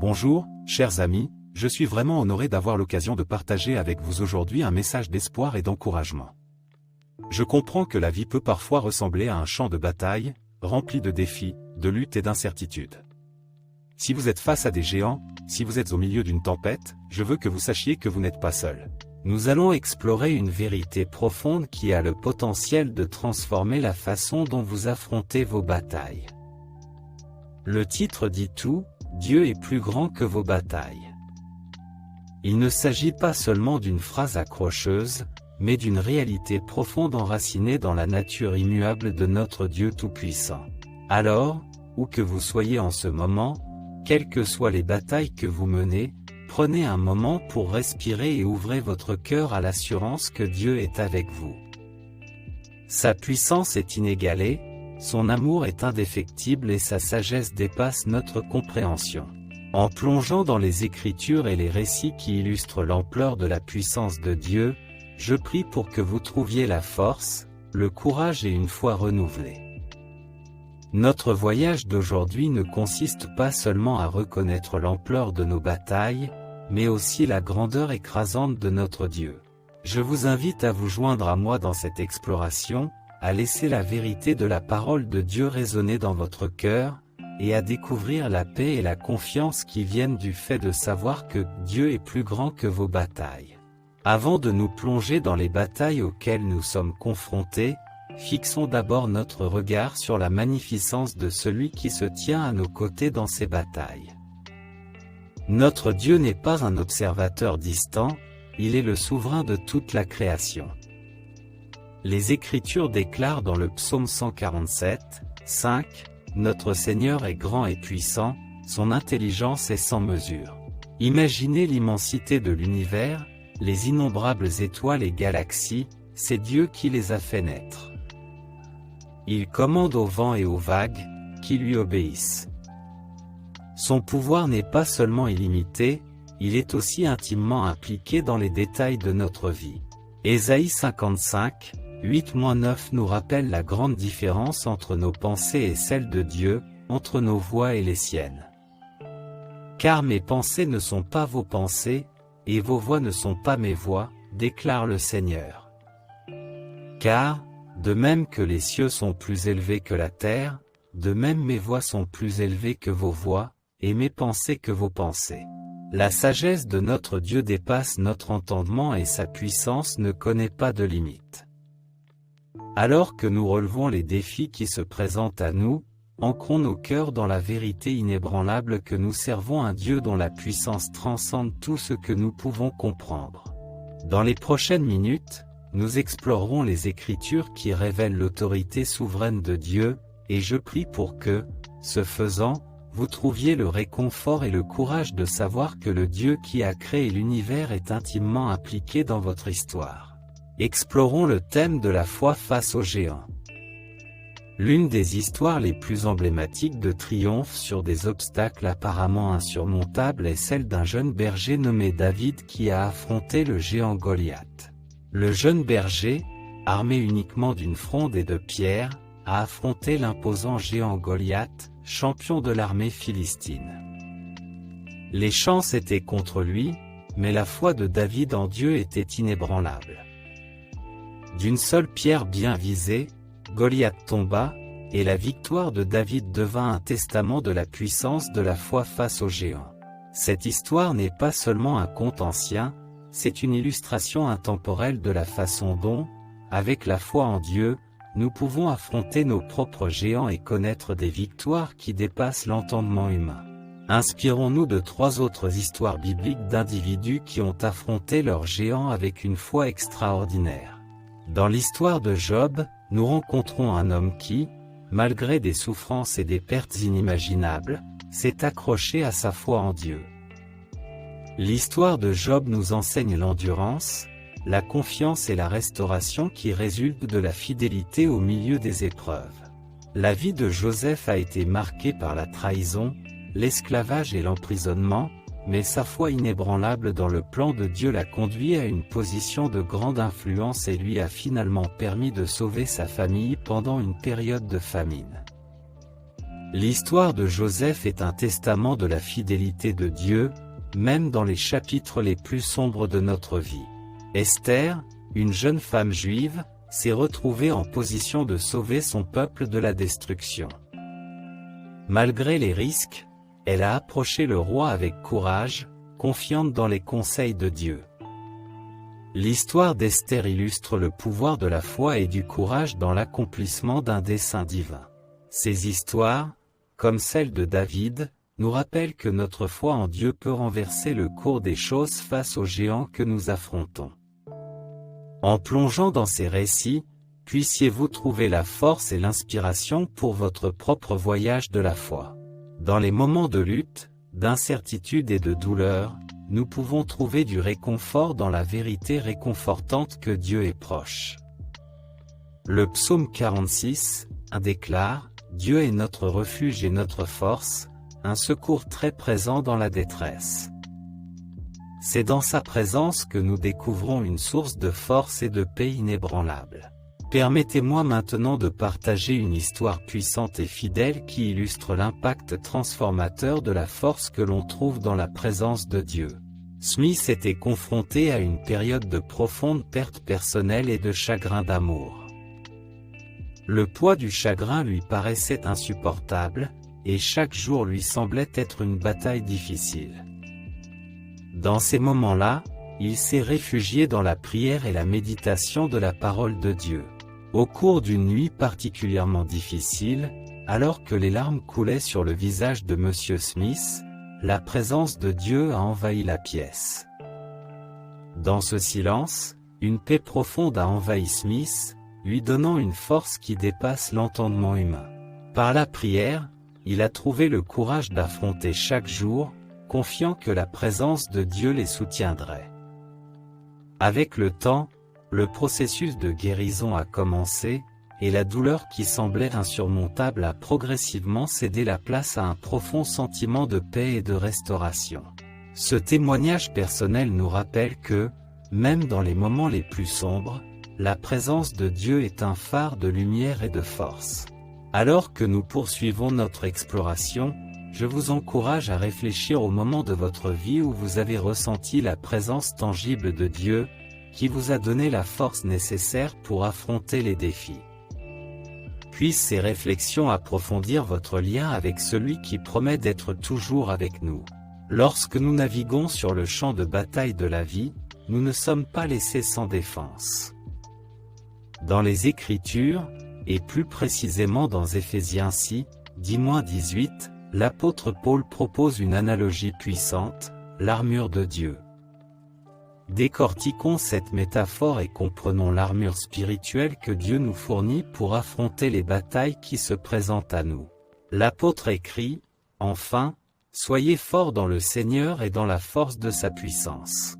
Bonjour, chers amis, je suis vraiment honoré d'avoir l'occasion de partager avec vous aujourd'hui un message d'espoir et d'encouragement. Je comprends que la vie peut parfois ressembler à un champ de bataille, rempli de défis, de luttes et d'incertitudes. Si vous êtes face à des géants, si vous êtes au milieu d'une tempête, je veux que vous sachiez que vous n'êtes pas seul. Nous allons explorer une vérité profonde qui a le potentiel de transformer la façon dont vous affrontez vos batailles. Le titre dit tout, Dieu est plus grand que vos batailles. Il ne s'agit pas seulement d'une phrase accrocheuse, mais d'une réalité profonde enracinée dans la nature immuable de notre Dieu Tout-Puissant. Alors, où que vous soyez en ce moment, quelles que soient les batailles que vous menez, prenez un moment pour respirer et ouvrez votre cœur à l'assurance que Dieu est avec vous. Sa puissance est inégalée, son amour est indéfectible et sa sagesse dépasse notre compréhension. En plongeant dans les Écritures et les récits qui illustrent l'ampleur de la puissance de Dieu, je prie pour que vous trouviez la force, le courage et une foi renouvelée. Notre voyage d'aujourd'hui ne consiste pas seulement à reconnaître l'ampleur de nos batailles, mais aussi la grandeur écrasante de notre Dieu. Je vous invite à vous joindre à moi dans cette exploration, à laisser la vérité de la parole de Dieu résonner dans votre cœur, et à découvrir la paix et la confiance qui viennent du fait de savoir que Dieu est plus grand que vos batailles. Avant de nous plonger dans les batailles auxquelles nous sommes confrontés, fixons d'abord notre regard sur la magnificence de celui qui se tient à nos côtés dans ces batailles. Notre Dieu n'est pas un observateur distant, il est le souverain de toute la création. Les Écritures déclarent dans le psaume 147, 5, « Notre Seigneur est grand et puissant, son intelligence est sans mesure. » Imaginez l'immensité de l'univers, les innombrables étoiles et galaxies, c'est Dieu qui les a fait naître. Il commande aux vents et aux vagues, qui lui obéissent. Son pouvoir n'est pas seulement illimité, il est aussi intimement impliqué dans les détails de notre vie. Ésaïe 55, 8-9 nous rappelle la grande différence entre nos pensées et celles de Dieu, entre nos voies et les siennes. Car mes pensées ne sont pas vos pensées, et vos voies ne sont pas mes voies, déclare le Seigneur. Car, de même que les cieux sont plus élevés que la terre, de même mes voies sont plus élevées que vos voies, et mes pensées que vos pensées. La sagesse de notre Dieu dépasse notre entendement et sa puissance ne connaît pas de limite. Alors que nous relevons les défis qui se présentent à nous, ancrons nos cœurs dans la vérité inébranlable que nous servons un Dieu dont la puissance transcende tout ce que nous pouvons comprendre. Dans les prochaines minutes, nous explorerons les Écritures qui révèlent l'autorité souveraine de Dieu, et je prie pour que, ce faisant, vous trouviez le réconfort et le courage de savoir que le Dieu qui a créé l'univers est intimement impliqué dans votre histoire. Explorons le thème de la foi face aux géants. L'une des histoires les plus emblématiques de triomphe sur des obstacles apparemment insurmontables est celle d'un jeune berger nommé David qui a affronté le géant Goliath. Le jeune berger, armé uniquement d'une fronde et de pierres, a affronté l'imposant géant Goliath, champion de l'armée philistine. Les chances étaient contre lui, mais la foi de David en Dieu était inébranlable. D'une seule pierre bien visée, Goliath tomba, et la victoire de David devint un testament de la puissance de la foi face aux géants. Cette histoire n'est pas seulement un conte ancien, c'est une illustration intemporelle de la façon dont, avec la foi en Dieu, nous pouvons affronter nos propres géants et connaître des victoires qui dépassent l'entendement humain. Inspirons-nous de 3 autres histoires bibliques d'individus qui ont affronté leurs géants avec une foi extraordinaire. Dans l'histoire de Job, nous rencontrons un homme qui, malgré des souffrances et des pertes inimaginables, s'est accroché à sa foi en Dieu. L'histoire de Job nous enseigne l'endurance, la confiance et la restauration qui résultent de la fidélité au milieu des épreuves. La vie de Joseph a été marquée par la trahison, l'esclavage et l'emprisonnement, mais sa foi inébranlable dans le plan de Dieu l'a conduit à une position de grande influence et lui a finalement permis de sauver sa famille pendant une période de famine. L'histoire de Joseph est un testament de la fidélité de Dieu, même dans les chapitres les plus sombres de notre vie. Esther, une jeune femme juive, s'est retrouvée en position de sauver son peuple de la destruction. Malgré les risques, elle a approché le roi avec courage, confiante dans les conseils de Dieu. L'histoire d'Esther illustre le pouvoir de la foi et du courage dans l'accomplissement d'un dessein divin. Ces histoires, comme celle de David, nous rappellent que notre foi en Dieu peut renverser le cours des choses face aux géants que nous affrontons. En plongeant dans ces récits, puissiez-vous trouver la force et l'inspiration pour votre propre voyage de la foi. Dans les moments de lutte, d'incertitude et de douleur, nous pouvons trouver du réconfort dans la vérité réconfortante que Dieu est proche. Le psaume 46, déclare « Dieu est notre refuge et notre force, un secours très présent dans la détresse ». C'est dans sa présence que nous découvrons une source de force et de paix inébranlable. Permettez-moi maintenant de partager une histoire puissante et fidèle qui illustre l'impact transformateur de la force que l'on trouve dans la présence de Dieu. Smith était confronté à une période de profonde perte personnelle et de chagrin d'amour. Le poids du chagrin lui paraissait insupportable, et chaque jour lui semblait être une bataille difficile. Dans ces moments-là, il s'est réfugié dans la prière et la méditation de la parole de Dieu. Au cours d'une nuit particulièrement difficile, alors que les larmes coulaient sur le visage de Monsieur Smith, la présence de Dieu a envahi la pièce. Dans ce silence, une paix profonde a envahi Smith, lui donnant une force qui dépasse l'entendement humain. Par la prière, il a trouvé le courage d'affronter chaque jour, confiant que la présence de Dieu les soutiendrait. Avec le temps, le processus de guérison a commencé, et la douleur qui semblait insurmontable a progressivement cédé la place à un profond sentiment de paix et de restauration. Ce témoignage personnel nous rappelle que, même dans les moments les plus sombres, la présence de Dieu est un phare de lumière et de force. Alors que nous poursuivons notre exploration, je vous encourage à réfléchir au moment de votre vie où vous avez ressenti la présence tangible de Dieu, qui vous a donné la force nécessaire pour affronter les défis. Puissent ces réflexions approfondir votre lien avec celui qui promet d'être toujours avec nous. Lorsque nous naviguons sur le champ de bataille de la vie, nous ne sommes pas laissés sans défense. Dans les Écritures, et plus précisément dans Éphésiens 6, 10-18, l'apôtre Paul propose une analogie puissante, l'armure de Dieu. Décortiquons cette métaphore et comprenons l'armure spirituelle que Dieu nous fournit pour affronter les batailles qui se présentent à nous. L'apôtre écrit, « Enfin, soyez forts dans le Seigneur et dans la force de sa puissance.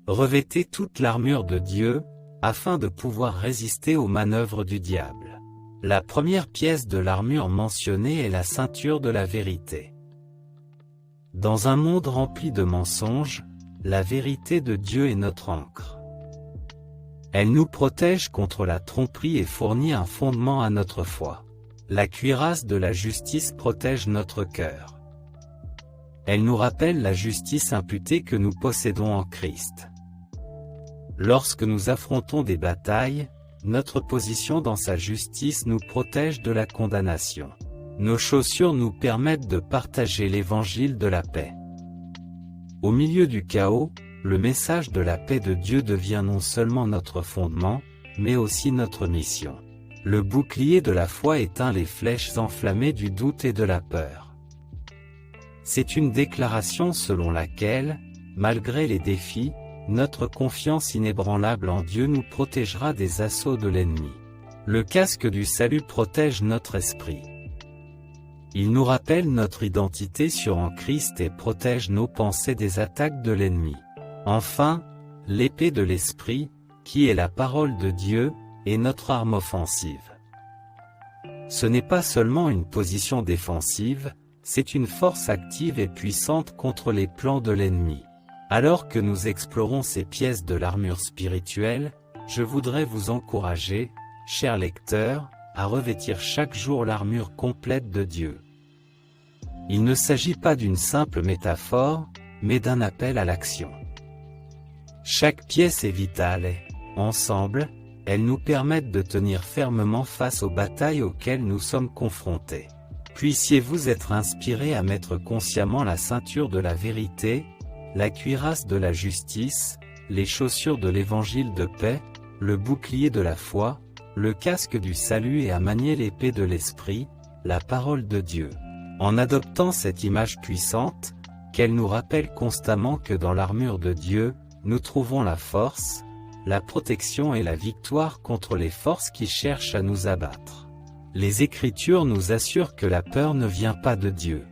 Revêtez toute l'armure de Dieu, afin de pouvoir résister aux manœuvres du diable. » La première pièce de l'armure mentionnée est la ceinture de la vérité. Dans un monde rempli de mensonges, la vérité de Dieu est notre ancre. Elle nous protège contre la tromperie et fournit un fondement à notre foi. La cuirasse de la justice protège notre cœur. Elle nous rappelle la justice imputée que nous possédons en Christ. Lorsque nous affrontons des batailles, notre position dans sa justice nous protège de la condamnation. Nos chaussures nous permettent de partager l'évangile de la paix. Au milieu du chaos, le message de la paix de Dieu devient non seulement notre fondement, mais aussi notre mission. Le bouclier de la foi éteint les flèches enflammées du doute et de la peur. C'est une déclaration selon laquelle, malgré les défis, notre confiance inébranlable en Dieu nous protégera des assauts de l'ennemi. Le casque du salut protège notre esprit. Il nous rappelle notre identité en Christ et protège nos pensées des attaques de l'ennemi. Enfin, l'épée de l'Esprit, qui est la parole de Dieu, est notre arme offensive. Ce n'est pas seulement une position défensive, c'est une force active et puissante contre les plans de l'ennemi. Alors que nous explorons ces pièces de l'armure spirituelle, je voudrais vous encourager, chers lecteurs, à revêtir chaque jour l'armure complète de Dieu. Il ne s'agit pas d'une simple métaphore, mais d'un appel à l'action. Chaque pièce est vitale et, ensemble, elles nous permettent de tenir fermement face aux batailles auxquelles nous sommes confrontés. Puissiez-vous être inspirés à mettre consciemment la ceinture de la vérité, la cuirasse de la justice, les chaussures de l'évangile de paix, le bouclier de la foi, le casque du salut et à manier l'épée de l'esprit, la parole de Dieu. En adoptant cette image puissante, qu'elle nous rappelle constamment que dans l'armure de Dieu, nous trouvons la force, la protection et la victoire contre les forces qui cherchent à nous abattre. Les Écritures nous assurent que la peur ne vient pas de Dieu.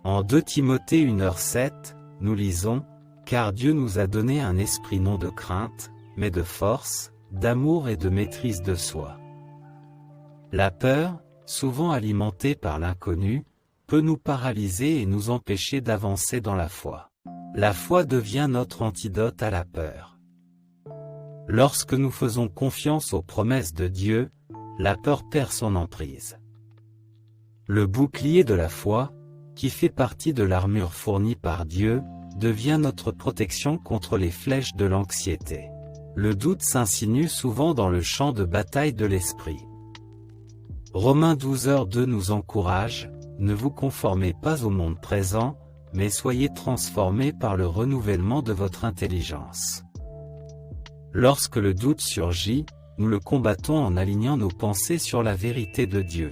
En 2 Timothée 1h7, nous lisons « Car Dieu nous a donné un esprit non de crainte, mais de force, d'amour et de maîtrise de soi. » La peur, souvent alimentée par l'inconnu, peut nous paralyser et nous empêcher d'avancer dans la foi. La foi devient notre antidote à la peur. Lorsque nous faisons confiance aux promesses de Dieu, la peur perd son emprise. Le bouclier de la foi, qui fait partie de l'armure fournie par Dieu, devient notre protection contre les flèches de l'anxiété. Le doute s'insinue souvent dans le champ de bataille de l'esprit. Romains 12h2 nous encourage, « Ne vous conformez pas au monde présent, mais soyez transformés par le renouvellement de votre intelligence. » Lorsque le doute surgit, nous le combattons en alignant nos pensées sur la vérité de Dieu.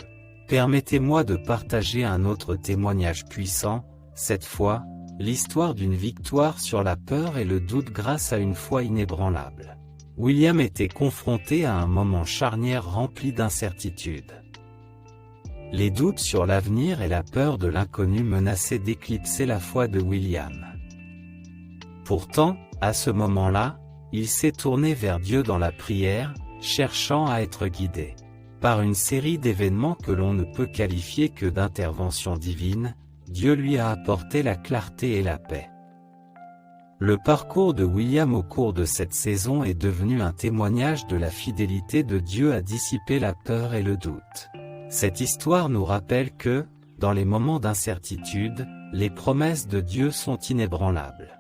Permettez-moi de partager un autre témoignage puissant, cette fois, l'histoire d'une victoire sur la peur et le doute grâce à une foi inébranlable. William était confronté à un moment charnière rempli d'incertitudes. Les doutes sur l'avenir et la peur de l'inconnu menaçaient d'éclipser la foi de William. Pourtant, à ce moment-là, il s'est tourné vers Dieu dans la prière, cherchant à être guidé par une série d'événements que l'on ne peut qualifier que d'intervention divine. Dieu lui a apporté la clarté et la paix. Le parcours de William au cours de cette saison est devenu un témoignage de la fidélité de Dieu à dissiper la peur et le doute. Cette histoire nous rappelle que, dans les moments d'incertitude, les promesses de Dieu sont inébranlables.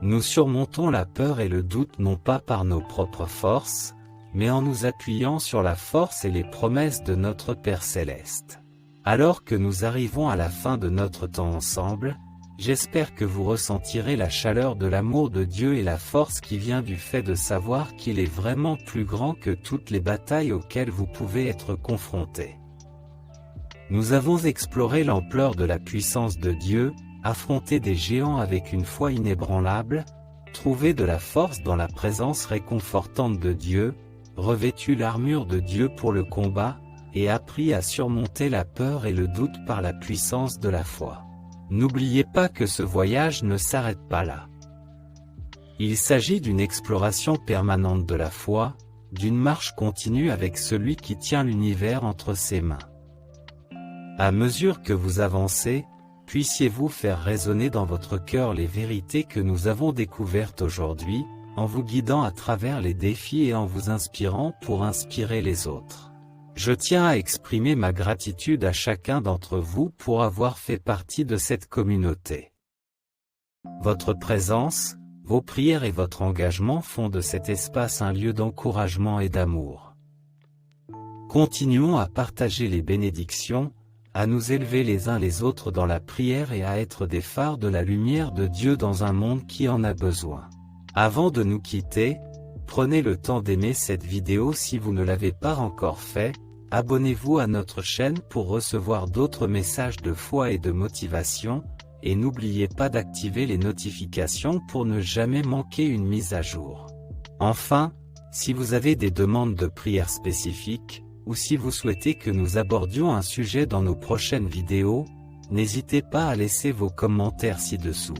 Nous surmontons la peur et le doute non pas par nos propres forces, mais en nous appuyant sur la force et les promesses de notre Père Céleste. Alors que nous arrivons à la fin de notre temps ensemble, j'espère que vous ressentirez la chaleur de l'amour de Dieu et la force qui vient du fait de savoir qu'il est vraiment plus grand que toutes les batailles auxquelles vous pouvez être confrontés. Nous avons exploré l'ampleur de la puissance de Dieu, affronté des géants avec une foi inébranlable, trouvé de la force dans la présence réconfortante de Dieu, revêtu l'armure de Dieu pour le combat, et appris à surmonter la peur et le doute par la puissance de la foi. N'oubliez pas que ce voyage ne s'arrête pas là. Il s'agit d'une exploration permanente de la foi, d'une marche continue avec celui qui tient l'univers entre ses mains. À mesure que vous avancez, puissiez-vous faire résonner dans votre cœur les vérités que nous avons découvertes aujourd'hui, en vous guidant à travers les défis et en vous inspirant pour inspirer les autres. Je tiens à exprimer ma gratitude à chacun d'entre vous pour avoir fait partie de cette communauté. Votre présence, vos prières et votre engagement font de cet espace un lieu d'encouragement et d'amour. Continuons à partager les bénédictions, à nous élever les uns les autres dans la prière et à être des phares de la lumière de Dieu dans un monde qui en a besoin. Avant de nous quitter, prenez le temps d'aimer cette vidéo si vous ne l'avez pas encore fait, abonnez-vous à notre chaîne pour recevoir d'autres messages de foi et de motivation, et n'oubliez pas d'activer les notifications pour ne jamais manquer une mise à jour. Enfin, si vous avez des demandes de prière spécifiques, ou si vous souhaitez que nous abordions un sujet dans nos prochaines vidéos, n'hésitez pas à laisser vos commentaires ci-dessous.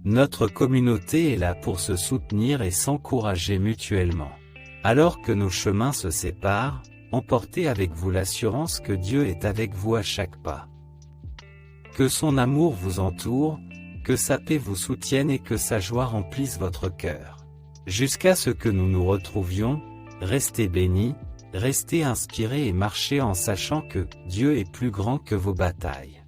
Notre communauté est là pour se soutenir et s'encourager mutuellement. Alors que nos chemins se séparent, emportez avec vous l'assurance que Dieu est avec vous à chaque pas. Que son amour vous entoure, que sa paix vous soutienne et que sa joie remplisse votre cœur. Jusqu'à ce que nous nous retrouvions, Restez bénis, restez inspirés et marchez en sachant que Dieu est plus grand que vos batailles.